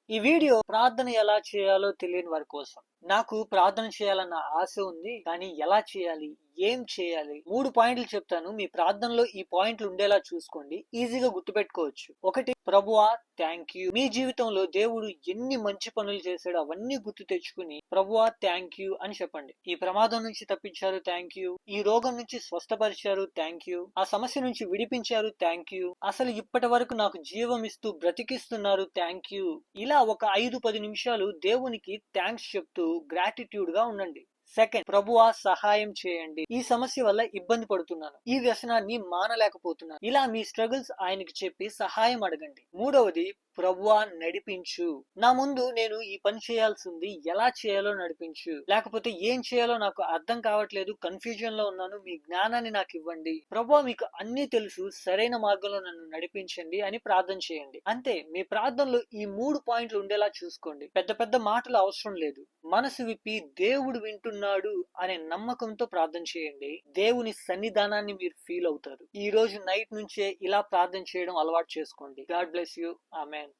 ఈ వీడియో ప్రార్థన ఎలా చేయాలో తెలియని వారి కోసం. నాకు ప్రార్థన చేయాలన్న ఆశ ఉంది, కానీ ఎలా చేయాలి, ఏం చేయాలి? 3 పాయింట్లు చెప్తాను. మీ ప్రార్థనలో ఈ పాయింట్లు ఉండేలా చూసుకోండి. ఈజీగా గుర్తుపెట్టుకోవచ్చు. 1, ప్రభువా థ్యాంక్ యూ. మీ జీవితంలో దేవుడు ఎన్ని మంచి పనులు చేశాడో అవన్నీ గుర్తు తెచ్చుకుని ప్రభువా థ్యాంక్ యూ అని చెప్పండి. ఈ ప్రమాదం నుంచి తప్పించారు, థ్యాంక్ యూ. ఈ రోగం నుంచి స్వస్థపరిచారు, థ్యాంక్ యూ. ఆ సమస్య నుంచి విడిపించారు, థ్యాంక్ యూ. అసలు ఇప్పటి వరకు నాకు జీవం ఇస్తూ బ్రతికిస్తున్నారు, థ్యాంక్ యూ. ఇలా ఒక 5-10 నిమిషాలు దేవునికి థ్యాంక్స్ చెప్తూ గ్రాటిట్యూడ్ గా ఉండండి. 2, ప్రభువా సహాయం చేయండి. ఈ సమస్య వల్ల ఇబ్బంది పడుతున్నాను, ఈ వ్యసనాన్ని మానలేకపోతున్నాను. ఇలా మీ స్ట్రగుల్స్ ఆయనకి చెప్పి సహాయం అడగండి. 3వది, ప్రభువా నడిపించు. నా ముందు నేను ఈ పని చేయాల్సింది, ఎలా చేయాలో నడిపించు. లేకపోతే ఏం చేయాలో నాకు అర్థం కావట్లేదు, కన్ఫ్యూజన్ లో ఉన్నాను, మీ జ్ఞానాన్ని నాకు ఇవ్వండి. ప్రభువా మీకు అన్ని తెలుసు, సరైన మార్గంలో నన్ను నడిపించండి అని ప్రార్థన చేయండి. అంతే. మీ ప్రార్థనలో ఈ 3 పాయింట్లు ఉండేలా చూసుకోండి. పెద్ద పెద్ద మాటలు అవసరం లేదు. మనసు విప్పి దేవుడు వింటున్నాడు అనే నమ్మకంతో ప్రార్థన చేయండి. దేవుని సన్నిధానాన్ని మీరు ఫీల్ అవుతారు. ఈ రోజు నైట్ నుంచే ఇలా ప్రార్థన చేయడం అలవాటు చేసుకోండి. God bless you. ఆమెన్.